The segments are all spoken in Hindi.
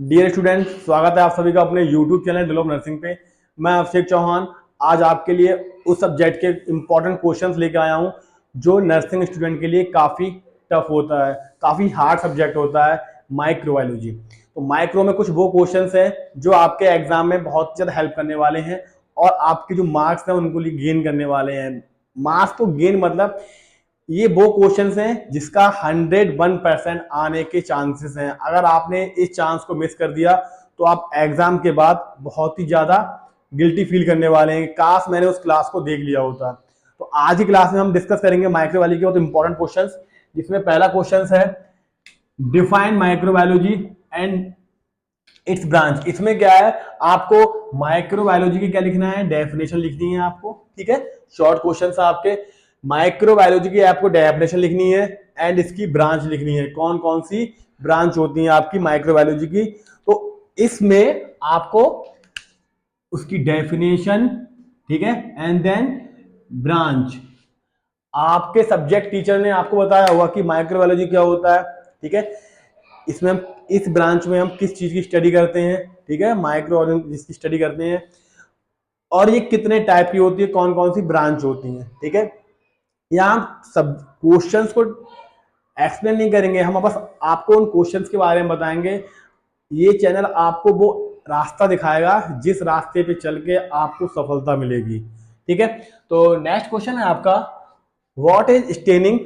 डियर स्टूडेंट, स्वागत है आप सभी का अपने यूट्यूब चैनल डेवलप नर्सिंग पे। मैं अभिषेक चौहान आज आपके लिए उस सब्जेक्ट के इम्पोर्टेंट क्वेश्चंस लेके आया हूं जो नर्सिंग स्टूडेंट के लिए काफ़ी टफ होता है, काफ़ी हार्ड सब्जेक्ट होता है, माइक्रोबायोलॉजी। तो माइक्रो में कुछ वो क्वेश्चंस हैं जो आपके एग्जाम में बहुत ज़्यादा हेल्प करने वाले हैं और आपके जो मार्क्स हैं उनको लिए गेन करने वाले हैं। मार्क्स को गेन मतलब ये वो क्वेश्चंस हैं जिसका 101% आने के चांसेस हैं। अगर आपने इस चांस को मिस कर दिया तो आप एग्जाम के बाद बहुत ही ज्यादा गिल्टी फील करने वाले हैं, काश मैंने उस क्लास को देख लिया होता। तो आज की क्लास में हम डिस्कस करेंगे माइक्रोबायोलॉजी के बहुत इंपॉर्टेंट क्वेश्चंस, जिसमें पहला क्वेश्चन है define microbiology and it's branch. इसमें क्या है, आपको माइक्रोबायोलॉजी की क्या लिखना है, डेफिनेशन लिखनी है आपको। ठीक है, शॉर्ट क्वेश्चन है आपके। माइक्रोबायोलॉजी की आपको डेफिनेशन लिखनी है एंड इसकी ब्रांच लिखनी है, कौन कौन सी ब्रांच होती है आपकी माइक्रोबायोलॉजी की। तो इसमें आपको उसकी डेफिनेशन, ठीक है, एंड देन ब्रांच। आपके सब्जेक्ट टीचर ने आपको बताया होगा कि माइक्रोबायोलॉजी क्या होता है। ठीक है, इसमें हम इस ब्रांच में हम किस चीज की स्टडी करते हैं, ठीक है, माइक्रो ऑर्गेनिज्म जिसकी स्टडी करते हैं, और ये कितने टाइप की होती है, कौन कौन सी ब्रांच होती हैं। ठीक है, यहाँ सब क्वेश्चंस को एक्सप्लेन नहीं करेंगे, हम बस आपको उन क्वेश्चंस के बारे में बताएंगे। ये चैनल आपको वो रास्ता दिखाएगा जिस रास्ते पे चल के आपको सफलता मिलेगी। ठीक है, तो नेक्स्ट क्वेश्चन है आपका, what is staining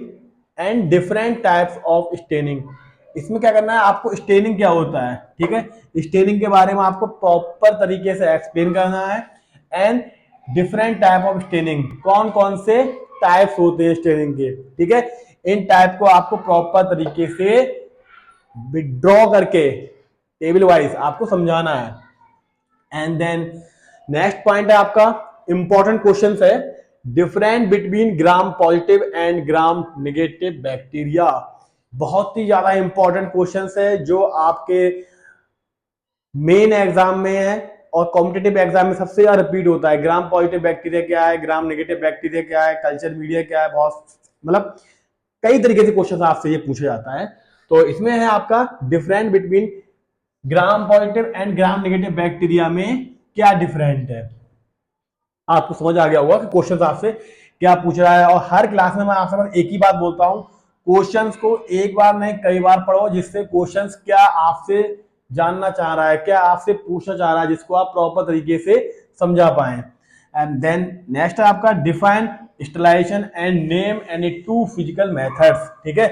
and different types of staining. इसमें क्या करना है आपको, स्टेनिंग क्या होता है, ठीक है, स्टेनिंग के बारे में आपको प्रॉपर तरीके से एक्सप्लेन करना है। And different type of staining, कौन कौन से टाइप्स होते हैं स्टेनिंग के, ठीक है, इन टाइप को आपको प्रॉपर तरीके से विड्रॉ करके टेबल वाइज आपको समझाना है। एंड देन नेक्स्ट पॉइंट है आपका, इंपॉर्टेंट क्वेश्चन है, difference between gram positive and gram negative bacteria. बहुत ही ज्यादा इंपॉर्टेंट क्वेश्चन है जो आपके मेन एग्जाम में है और कॉम्पिटेटिव एग्जाम में सबसे ज्यादा रिपीट होता है। ग्राम पॉजिटिव बैक्टीरिया क्या है, ग्राम नेगेटिव बैक्टीरिया क्या है, कल्चर मीडिया क्या है, बहुत मतलब कई तरीके से क्वेश्चन आपसे ये पूछा जाता है। तो इसमें है आपका difference between gram positive and gram negative bacteria में क्या डिफरेंट है। आपको समझ आ गया होगा कि क्वेश्चन आपसे क्या पूछ रहा है। और हर क्लास में मैं आपसे बस एक ही बात बोलता हूं, क्वेश्चंस को एक बार नहीं कई बार पढ़ो, जिससे क्वेश्चंस क्या आपसे जानना चाह रहा है, क्या आपसे पूछना चाह रहा है, जिसको आप प्रॉपर तरीके से समझा पाए। एंड देन नेक्स्ट है आपका, define sterilisation and name any two physical methods. ठीक है,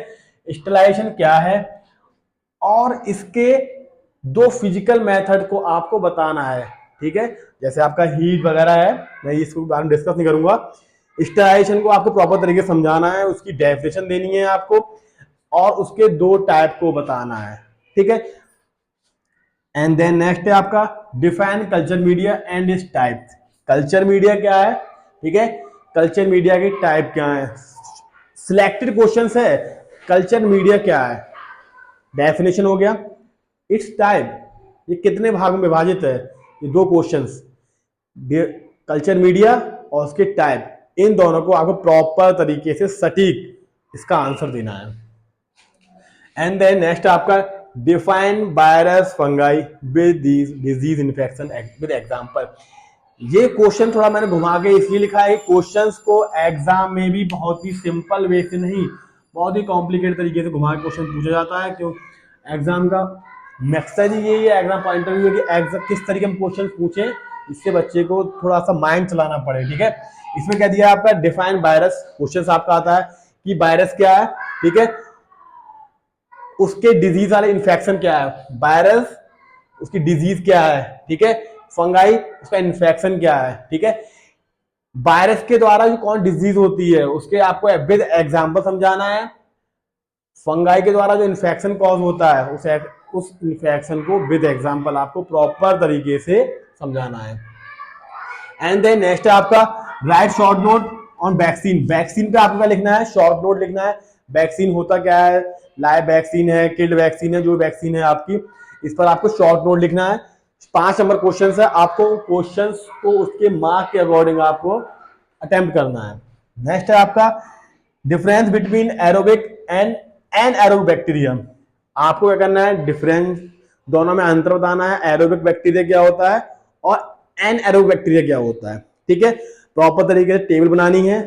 स्टेलाइजेशन क्या है और इसके दो फिजिकल मेथड को आपको बताना है। ठीक है, जैसे आपका हीट वगैरह है, मैं इसको बारे में डिस्कस नहीं करूंगा। स्टेलाइजेशन को आपको प्रॉपर तरीके से समझाना है, उसकी डेफिनेशन देनी है आपको और उसके दो टाइप को बताना है। ठीक है, एंड देन नेक्स्ट है आपका, define culture media and it's type. Culture media क्या है, ठीक है, कल्चर मीडिया के टाइप क्या है। सिलेक्टेड क्वेश्चंस है, कल्चर मीडिया क्या है, डेफिनेशन हो गया। इट्स टाइप, ये कितने भाग में विभाजित है, ये दो क्वेश्चंस, कल्चर मीडिया और उसके टाइप, इन दोनों को आपको प्रॉपर तरीके से सटीक इसका आंसर देना है। एंड देन नेक्स्ट आपका, define virus fungi with disease infection with example. ये क्वेश्चन थोड़ा मैंने घुमा के इसलिए लिखा है, क्वेश्चंस को एग्जाम में भी बहुत ही सिंपल वे से नहीं, बहुत ही कॉम्प्लिकेटेड तरीके से घुमा के क्वेश्चन पूछा जाता है। क्यों, एग्जाम का मकसद ही यही है, एग्जाम पॉइंट ऑफ व्यू कि एग्जाम किस तरीके हम क्वेश्चन पूछे, इससे बच्चे को थोड़ा सा माइंड चलाना पड़े। ठीक है, इसमें क्या दिया आपका, डिफाइन वायरस, क्वेश्चन आपका आता है कि वायरस क्या है, ठीक है, उसके डिजीज वाले इन्फेक्शन क्या है, वायरस उसकी डिजीज क्या है, ठीक है, फंगाई उसका इन्फेक्शन क्या है। ठीक है, वायरस के द्वारा जो कौन डिजीज होती है उसके आपको विद एग्जांपल समझाना है। फंगाई के द्वारा जो इन्फेक्शन कॉज होता है उस इन्फेक्शन को विद एग्जांपल आपको प्रॉपर तरीके से समझाना है। एंड देन नेक्स्ट है आपका, write short note on vaccine. Vaccine पे आपको क्या लिखना है, शॉर्ट नोट लिखना है। वैक्सीन होता क्या है, लाइव वैक्सीन है, किल्ड वैक्सीन है, जो वैक्सीन है आपकी, इस पर आपको शॉर्ट नोट लिखना है। 5 नंबर क्वेश्चन है, आपको क्वेश्चन को उसके मार्क के अकॉर्डिंग आपको अटेम्प्ट करना है। नेक्स्ट है आपका, difference between aerobic and anaerobic bacteria. आपको क्या करना है, डिफरेंस दोनों में अंतर बताना है, एरोबिक बैक्टीरिया क्या होता है और एनएरोबिक बैक्टीरिया क्या होता है। ठीक है, प्रॉपर तरीके से टेबल बनानी है,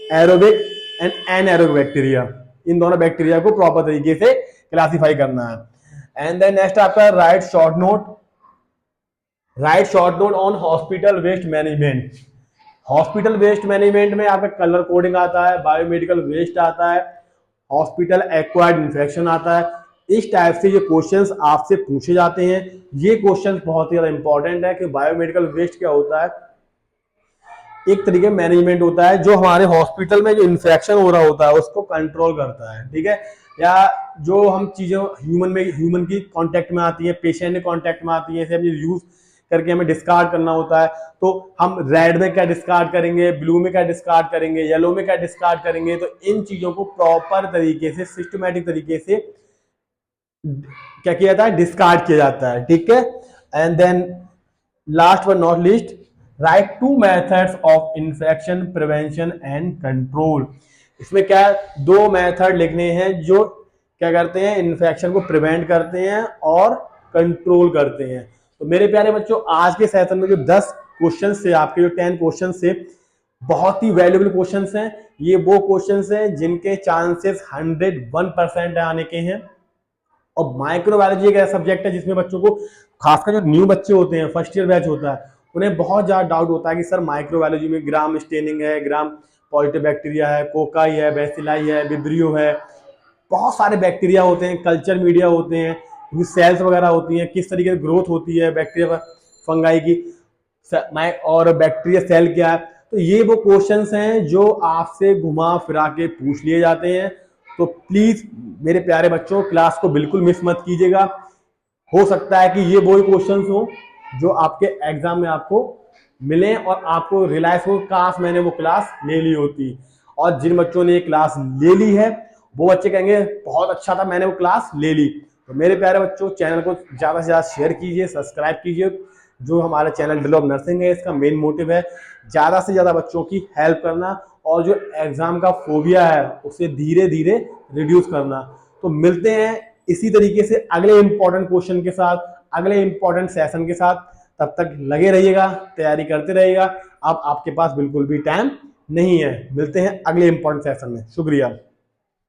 एरोबिक एंड एनएरोबिक बैक्टीरिया, इन दोनों बैक्टीरिया को प्रॉपर तरीके से क्लासिफाई करना है। एंड देन नेक्स्ट आपका write short note, write short note on hospital waste management. Hospital waste management में आपका कलर कोडिंग आता है, बायोमेडिकल वेस्ट आता है, हॉस्पिटल एक्वायर्ड इन्फेक्शन आता है। इस टाइप से ये क्वेश्चंस आपसे पूछे जाते हैं। ये क्वेश्चंस बहुत ही ज्यादा इंपॉर्टेंट है कि बायोमेडिकल वेस्ट क्या होता है, एक तरीके मैनेजमेंट होता है जो हमारे हॉस्पिटल में जो इन्फेक्शन हो रहा होता है उसको कंट्रोल करता है। ठीक है, या जो हम चीजें ह्यूमन की कांटेक्ट में आती है, पेशेंट के कांटेक्ट में आती है, इसे हमें यूज करके हमें डिस्कार्ड करना होता है, तो हम रेड में क्या डिस्कार्ड करेंगे, ब्लू में क्या डिस्कार्ड करेंगे, येलो में क्या डिस्कार्ड करेंगे। तो इन चीजों को प्रॉपर तरीके से सिस्टमैटिक तरीके से क्या किया जाता है, डिस्कार्ड किया जाता है। ठीक है, and then last but not least, write two methods of infection prevention and control. इसमें क्या है, दो मेथड लिखने हैं जो क्या करते हैं, इन्फेक्शन को प्रिवेंट करते हैं और कंट्रोल करते हैं। तो मेरे प्यारे बच्चों, आज के सेशन में जो 10 क्वेश्चन से, आपके जो 10 क्वेश्चन से, बहुत ही वैल्यूएबल क्वेश्चंस हैं। ये वो क्वेश्चंस हैं जिनके चांसेस 101% आने के हैं। और माइक्रोबायोलॉजी एक ऐसा सब्जेक्ट है जिसमें बच्चों को, खासकर जो न्यू बच्चे होते हैं, फर्स्ट ईयर बैच होता है, उन्हें बहुत ज्यादा डाउट होता है कि सर माइक्रोबायोलॉजी में ग्राम स्टेनिंग है, ग्राम पॉजिटिव बैक्टीरिया है, कोकाई है, बेसिलाई है, विब्रियो है, बहुत सारे बैक्टीरिया होते हैं, कल्चर मीडिया होते हैं, सेल्स वगैरह होती हैं, किस तरीके से ग्रोथ होती है बैक्टीरिया फंगाई की, और बैक्टीरिया सेल क्या है। तो ये वो क्वेश्चंस हैं जो आपसे घुमा फिरा के पूछ लिए जाते हैं। तो प्लीज मेरे प्यारे बच्चों, क्लास को बिल्कुल मिस मत कीजिएगा। हो सकता है कि ये वही क्वेश्चंस हो जो आपके एग्जाम में आपको मिले और आपको रियलाइज हो, काश मैंने वो क्लास ले ली होती। और जिन बच्चों ने ये क्लास ले ली है वो बच्चे कहेंगे बहुत अच्छा था, मैंने वो क्लास ले ली। तो मेरे प्यारे बच्चों, चैनल को ज्यादा से ज्यादा शेयर कीजिए, सब्सक्राइब कीजिए। जो हमारा चैनल डिलो ऑफ नर्सिंग है, इसका मेन मोटिव है ज्यादा से ज्यादा बच्चों की हेल्प करना और जो एग्जाम का फोबिया है उसे धीरे धीरे रिड्यूस करना। तो मिलते हैं इसी तरीके से अगले इंपॉर्टेंट क्वेश्चन के साथ, अगले इंपॉर्टेंट सेशन के साथ। तब तक लगे रहिएगा, तैयारी करते रहिएगा। अब आपके पास बिल्कुल भी टाइम नहीं है। मिलते हैं अगले इंपॉर्टेंट सेशन में। शुक्रिया।